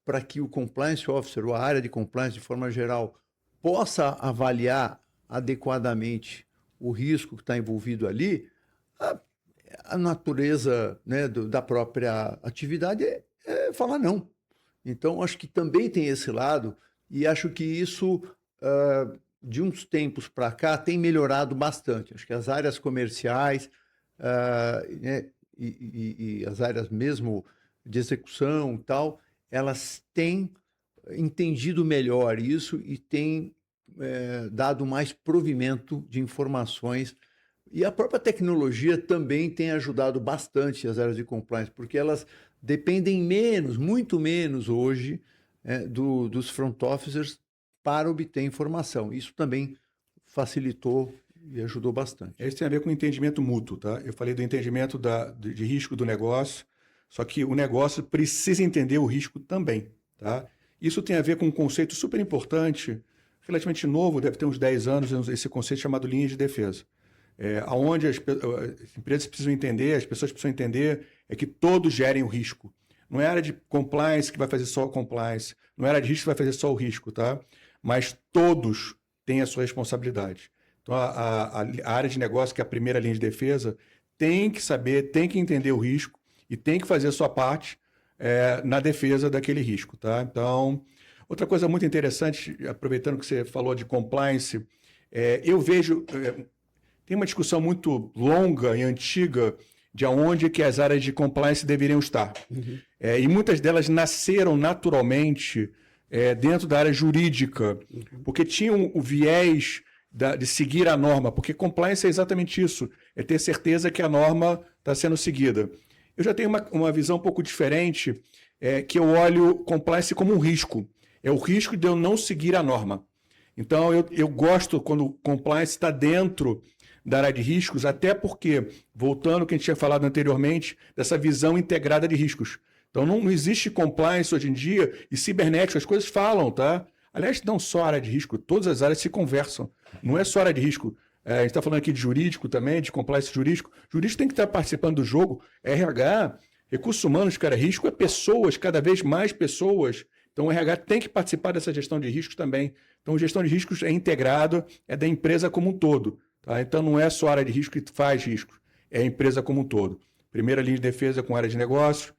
para que o compliance officer, ou a área de compliance de forma geral, possa avaliar adequadamente o risco que está envolvido ali, a natureza, né, da própria atividade é falar não. Então, acho que também tem esse lado, e acho que isso, de uns tempos para cá, tem melhorado bastante. Acho que as áreas comerciais, né, e as áreas mesmo de execução e tal, elas têm entendido melhor isso e têm dado mais provimento de informações. E a própria tecnologia também tem ajudado bastante as áreas de compliance, porque elas dependem menos, muito menos hoje, dos front officers para obter informação. Isso também facilitou e ajudou bastante. Isso tem a ver com o entendimento mútuo, tá? Eu falei do entendimento de risco do negócio, só que o negócio precisa entender o risco também, tá? Isso tem a ver com um conceito super importante, relativamente novo, deve ter uns 10 anos, esse conceito chamado linha de defesa. Onde as empresas precisam entender, as pessoas precisam entender, é que todos gerem o risco. Não é a área de compliance que vai fazer só o compliance, não é a área de risco que vai fazer só o risco, tá? Mas todos tem a sua responsabilidade. Então, a área de negócio, que é a primeira linha de defesa, tem que saber, tem que entender o risco e tem que fazer a sua parte na defesa daquele risco, tá? Então, outra coisa muito interessante, aproveitando que você falou de compliance, eu vejo... tem uma discussão muito longa e antiga de onde que as áreas de compliance deveriam estar. Uhum. E muitas delas nasceram naturalmente dentro da área jurídica, porque tinham o viés de seguir a norma, porque compliance é exatamente isso, é ter certeza que a norma está sendo seguida. Eu já tenho uma visão um pouco diferente, que eu olho compliance como um risco. É o risco de eu não seguir a norma. Então, eu gosto quando o compliance está dentro da área de riscos, até porque, voltando ao que a gente tinha falado anteriormente, dessa visão integrada de riscos. Então, não existe compliance hoje em dia, e cibernético, as coisas falam, tá? Aliás, não só a área de risco, todas as áreas se conversam. Não é só a área de risco. A gente está falando aqui de jurídico também, de compliance jurídico. Jurídico tem que estar participando do jogo. RH, recursos humanos, cara, risco é pessoas, cada vez mais pessoas. Então, o RH tem que participar dessa gestão de riscos também. Então, gestão de riscos é integrado, é da empresa como um todo. Tá? Então, não é só a área de risco que faz riscos, é a empresa como um todo. Primeira linha de defesa com área de negócios,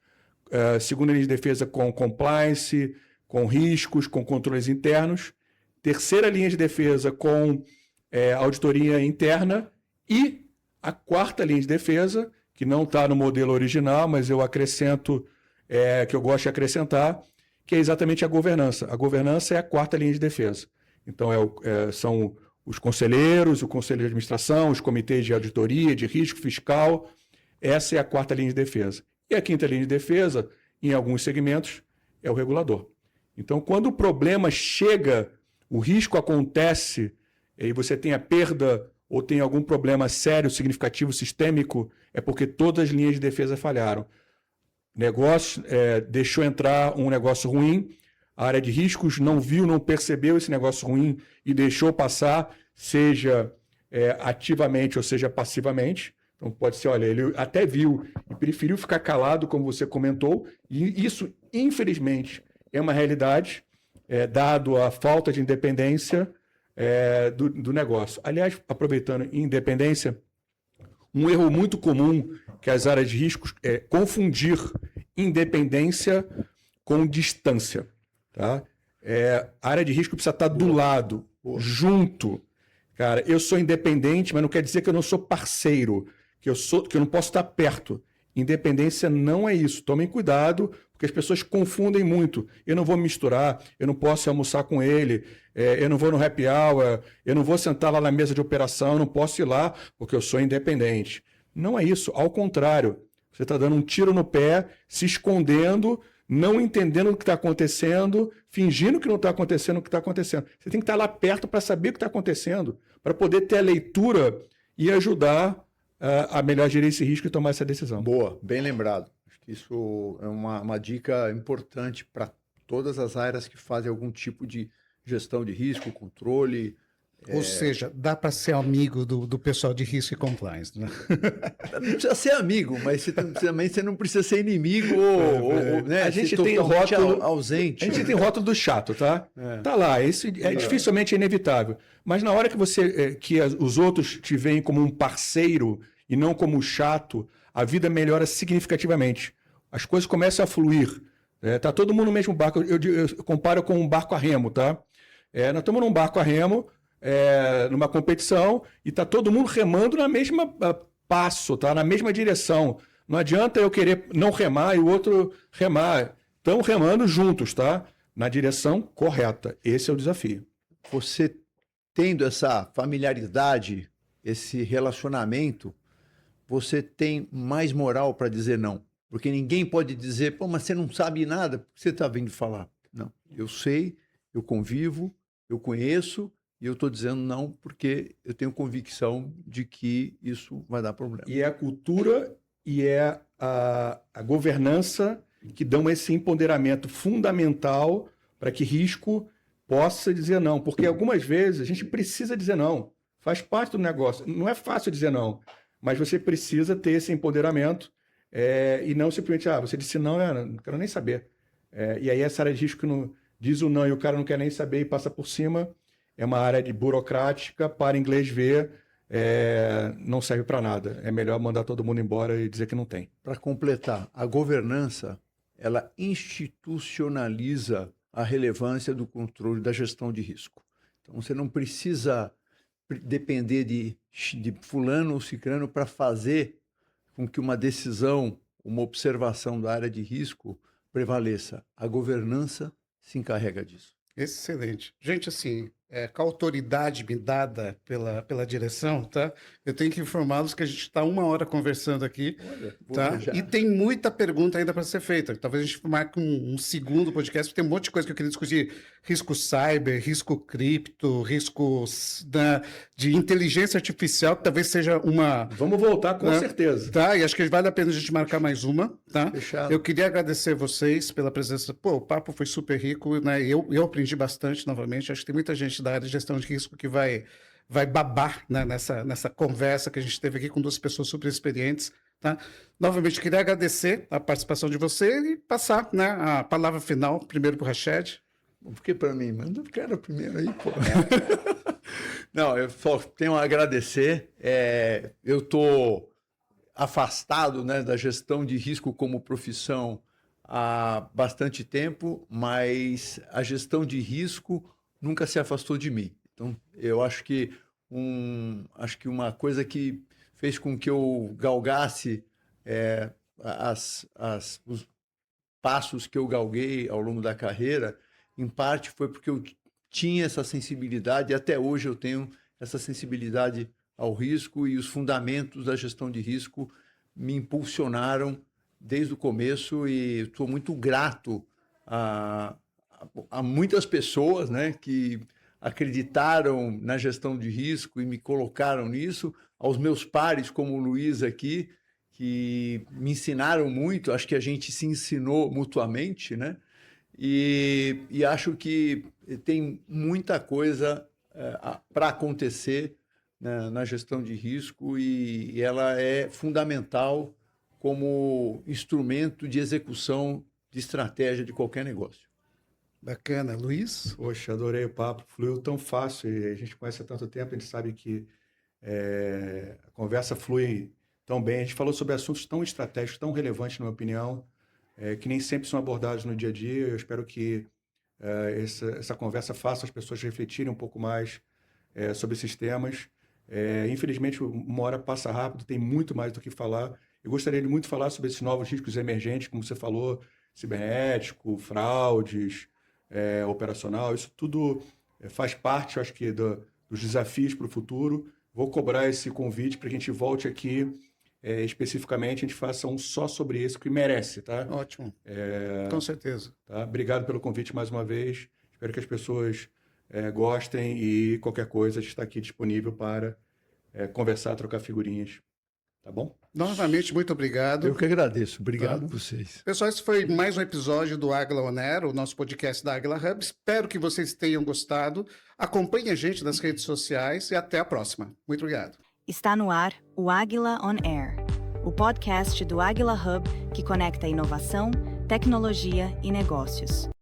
segunda linha de defesa com compliance, com riscos, com controles internos, terceira linha de defesa com auditoria interna e a quarta linha de defesa, que não está no modelo original, mas eu acrescento, que eu gosto de acrescentar, que é exatamente a governança. A governança é a quarta linha de defesa. Então, são os conselheiros, o conselho de administração, os comitês de auditoria, de risco fiscal. Essa é a quarta linha de defesa. E a quinta linha de defesa, em alguns segmentos, é o regulador. Então, quando o problema chega, o risco acontece, e você tem a perda ou tem algum problema sério, significativo, sistêmico, é porque todas as linhas de defesa falharam. Negócio, deixou entrar um negócio ruim, a área de riscos não viu, não percebeu esse negócio ruim e deixou passar, seja ativamente ou seja passivamente. Então pode ser, olha, ele até viu e preferiu ficar calado, como você comentou, e isso, infelizmente, é uma realidade, dado a falta de independência do negócio. Aliás, aproveitando independência, um erro muito comum que as áreas de riscos é confundir independência com distância. Tá? A área de risco precisa estar do lado, junto. Cara, eu sou independente, mas não quer dizer que eu não sou parceiro, que eu não posso estar perto. Independência não é isso. Tomem cuidado, porque as pessoas confundem muito. Eu não vou me misturar, eu não posso almoçar com ele, eu não vou no happy hour, eu não vou sentar lá na mesa de operação, eu não posso ir lá porque eu sou independente. Não é isso, ao contrário. Você está dando um tiro no pé, se escondendo, não entendendo o que está acontecendo, fingindo que não está acontecendo o que está acontecendo. Você tem que estar lá perto para saber o que está acontecendo, para poder ter a leitura e ajudar a melhor gerir esse risco e tomar essa decisão. Boa, bem lembrado. Acho que isso é uma dica importante para todas as áreas que fazem algum tipo de gestão de risco, controle. Ou seja, dá para ser amigo do pessoal de risco e compliance, né? Não precisa ser amigo, mas também você não precisa ser inimigo ou né, a gente ser tem totalmente rótulo ausente. A gente tem rótulo do chato, tá? Tá lá, isso dificilmente é inevitável. Mas na hora que os outros te veem como um parceiro e não como chato, a vida melhora significativamente. As coisas começam a fluir. Tá todo mundo no mesmo barco. Eu comparo com um barco a remo, tá? Nós estamos num barco a remo, numa competição, e está todo mundo remando na mesma passo, tá? Na mesma direção. Não adianta eu querer não remar e o outro remar. Estão remando juntos, tá? Na direção correta. Esse é o desafio. Você tendo essa familiaridade, esse relacionamento, você tem mais moral para dizer não. Porque ninguém pode dizer, pô, mas você não sabe nada, por que você está vindo falar? Não, eu sei, eu convivo, eu conheço, e eu estou dizendo não porque eu tenho convicção de que isso vai dar problema. E é a cultura e é a governança que dão esse empoderamento fundamental para que risco possa dizer não. Porque algumas vezes a gente precisa dizer não. Faz parte do negócio. Não é fácil dizer não, mas você precisa ter esse empoderamento e não simplesmente, você disse não, eu não quero nem saber. E aí essa área de risco que não diz o não e o cara não quer nem saber e passa por cima, é uma área de burocrática para inglês ver, não serve para nada. É melhor mandar todo mundo embora e dizer que não tem. Para completar, a governança, ela institucionaliza a relevância do controle da gestão de risco. Então, você não precisa depender de fulano ou cicrano para fazer com que uma decisão, uma observação da área de risco prevaleça. A governança se encarrega disso. Excelente. Gente, assim, com a autoridade me dada pela direção, tá? Eu tenho que informá-los que a gente está 1 hora conversando aqui, Olha, tá? E tem muita pergunta ainda para ser feita. Talvez a gente marque um segundo podcast, porque tem um monte de coisa que eu queria discutir. Risco cyber, risco cripto, riscos de inteligência artificial, que talvez seja uma... Vamos voltar, com certeza. Tá, e acho que vale a pena a gente marcar mais uma, tá? Fechado. Eu queria agradecer vocês pela presença. Pô, o papo foi super rico, né? Eu aprendi bastante novamente. Acho que tem muita gente da área de gestão de risco que vai babar, né, nessa conversa que a gente teve aqui com 2 pessoas super experientes, tá? Novamente, queria agradecer a participação de você e passar, né, a palavra final primeiro para o Rached. Por que para mim? Manda o cara primeiro aí, pô. Não, eu só tenho a agradecer. Eu estou afastado, né, da gestão de risco como profissão há bastante tempo, mas a gestão de risco nunca se afastou de mim. Então, eu acho que uma coisa que fez com que eu galgasse os passos que eu galguei ao longo da carreira, em parte foi porque eu tinha essa sensibilidade, e até hoje eu tenho essa sensibilidade ao risco, e os fundamentos da gestão de risco me impulsionaram desde o começo, e estou muito grato a muitas pessoas, né, que acreditaram na gestão de risco e me colocaram nisso, aos meus pares, como o Luiz aqui, que me ensinaram muito. Acho que a gente se ensinou mutuamente, né? E acho que tem muita coisa para acontecer, né, na gestão de risco, e ela é fundamental como instrumento de execução de estratégia de qualquer negócio. Bacana. Luiz? Poxa, adorei o papo, fluiu tão fácil, e a gente conhece há tanto tempo, a gente sabe que a conversa flui tão bem. A gente falou sobre assuntos tão estratégicos, tão relevantes, na minha opinião, que nem sempre são abordados no dia a dia. Eu espero que essa conversa faça as pessoas refletirem um pouco mais sobre esses temas. Infelizmente, 1 hora passa rápido, tem muito mais do que falar. Eu gostaria de muito falar sobre esses novos riscos emergentes, como você falou, cibernético, fraudes, operacional. Isso tudo faz parte, eu acho que, dos desafios para o futuro. Vou cobrar esse convite para que a gente volte aqui, especificamente, a gente faça um só sobre isso, que merece, tá? Ótimo. Com certeza. Tá? Obrigado pelo convite mais uma vez. Espero que as pessoas gostem, e qualquer coisa a gente está aqui disponível para conversar, trocar figurinhas. Tá bom? Novamente, muito obrigado. Eu que agradeço. Obrigado a vocês. Pessoal, esse foi mais um episódio do Águila On Air, o nosso podcast da Águila Hub. Espero que vocês tenham gostado. Acompanhe a gente nas redes sociais e até a próxima. Muito obrigado. Está no ar o Águila On Air, o podcast do Águila Hub que conecta inovação, tecnologia e negócios.